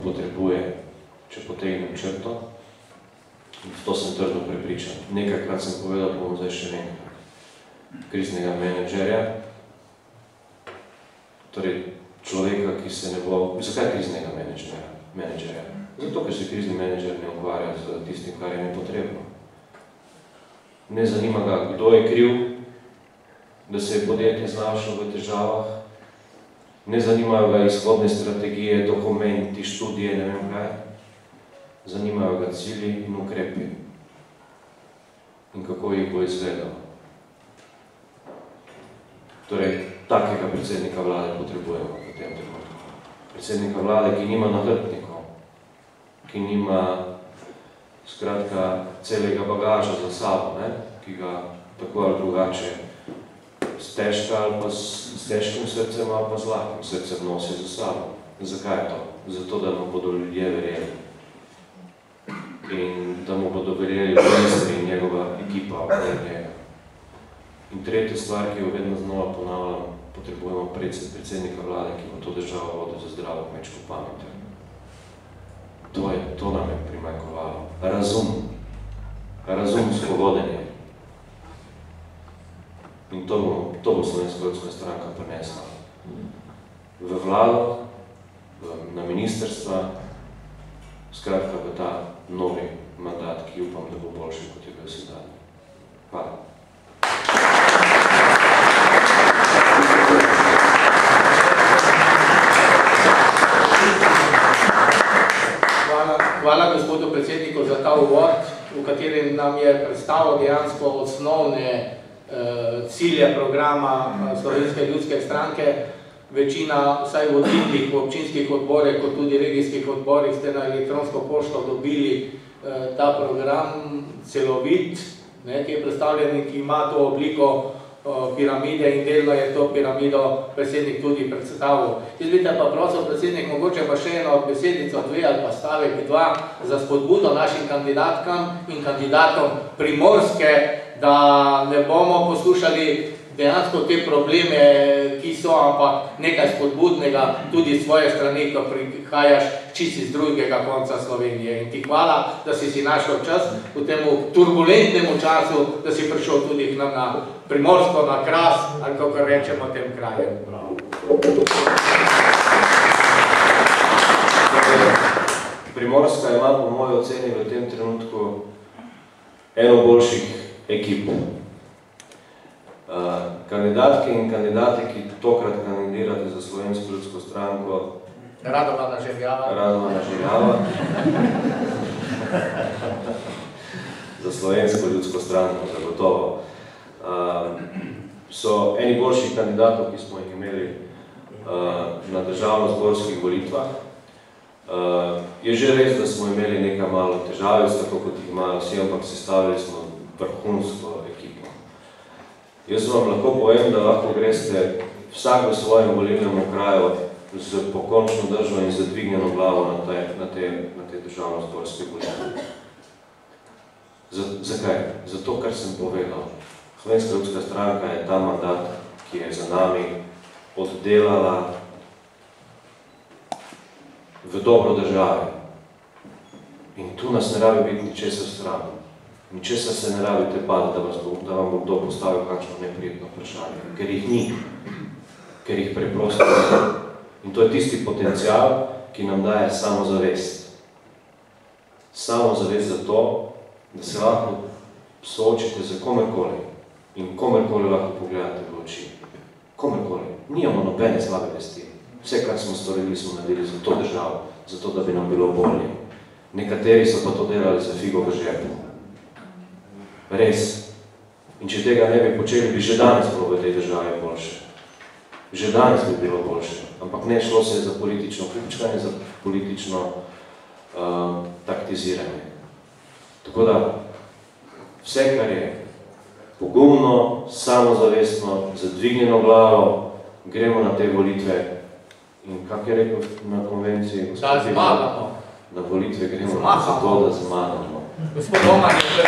potrebuje, če potegnem črto. To sem trdno prepričan. Nekajkrat sem povedal, pa bom zdaj še nekaj. Kriznega menedžerja, torej človeka, ki se ne bo... Zakaj kriznega menedžerja? Zato, ker se krizni menedžer ne ukvarja z tistim, kar je nepotrebno. Ne zanima ga, kdo je kriv, da se je podjetje znašlo v težavah. Ne zanimajo ga izhodne strategije, dokumenti, študije, ne vem kaj. Zanimajo ga cilji in ukrepi. In kako jih bo izvedel. Torej, takega predsednika vlade potrebujemo v tem trenutku. Predsednika vlade, ki nima nahrbtnikov, ki nima, skratka, celega bagaža za sabo, ki ga tako ali drugače s težkim srcem ali pa z lahkim srcem nosi za sabo. Zakaj je to? Zato, da mu bodo ljudje verjeli. In da mu bodo verjeli ministri in njegova ekipa okoli njega. In tretja stvar, ki jo vedno znova ponavljam, potrebujemo predsednika vlade, ki bo to državo vodil za zdravo kmečko pamet. To nam je primanjkovalo. Razumsko vodenje. In to bo Slovenska ljudska stranka prinesla. V vlado, na ministrstva, skratka v ta novi mandat, ki upam, da bo boljši, kot je bil sedaj. Hvala. Hvala gospodu predsedniku za ta uvod, v katerem nam je predstavil dejansko osnovne cilje programa Slovenske ljudske stranke. Večina, vsaj vodilnih v občinskih odborih, kot tudi regijskih odborih, ste na elektronsko pošto dobili ta program celovit, ki je predstavljen in ki ima to obliko piramide in delno je to piramido predsednik tudi predstavil. Jaz bi te pa prosil, predsednik, mogoče pa še eno besedico, dve ali pa stavek, dva, za spodbudo našim kandidatkam in kandidatom Primorske, da ne bomo poslušali dejansko te probleme, ki so, ampak nekaj spodbudnega tudi z svoje strani, ko prihajaš čisto iz drugega konca Slovenije. In ti hvala, da si našel čas v tem turbulentnem času, da si prišel tudi k nam na Primorsko, na Kras, ali kako rečemo tem krajem. Primorska ima po moji oceni v tem trenutku eno boljših ekip. Kandidatke in kandidati, ki tokrat kandidirate za Slovensko ljudsko stranko, Radovana Žerjava. Za Slovensko ljudsko stranko, zagotovo. So eni boljših kandidatov, ki smo jih imeli na državno-zborskih volitvah. Je že res, da smo imeli nekaj malo težave, tako kot jih imajo vsi, ampak sestavili smo vrhunsko ekipo. Jaz vam lahko povem, da lahko greste vsak v svojem volilnem okraju z pokončno držo in zadvignjeno glavo na te državno-zborske volitve. Zakaj? Zato, kar sem povedal. Slovenska ljudska stranka je ta mandat, ki je za nami oddelala v dobro države. In tu nas ne rabi biti ničesar sram. Ničesar se ne rabite bati, da vam bo kdo postavil kakšno neprijetno vprašanje. Ker jih ni. Ker jih preprosto ni. In to je tisti potencial, ki nam daje samozavest. Samozavest za to, da se lahko soočite z komerkoli in komerkoli lahko pogledate v oči. Komerkoli. Nijamo nobene slabe vesti. Vse, kar smo storili, smo naredili za to državo, zato, da bi nam bilo bolje. Nekateri so pa to delali za figo v žepu. Res. In če tega ne bi počeli, bi že danes bilo v tej državi boljše. Že danes bi bilo boljše. Ampak ne šlo se za politično kupčkanje, za politično taktiziranje. Tako da, vse, kar je pogumno, samozavestno, zadvignjeno glavo, gremo na te volitve. In kak je rekel na konvenciji? Da zmagamo. Na volitve gremo zato, da zmagamo. Gospod Roman je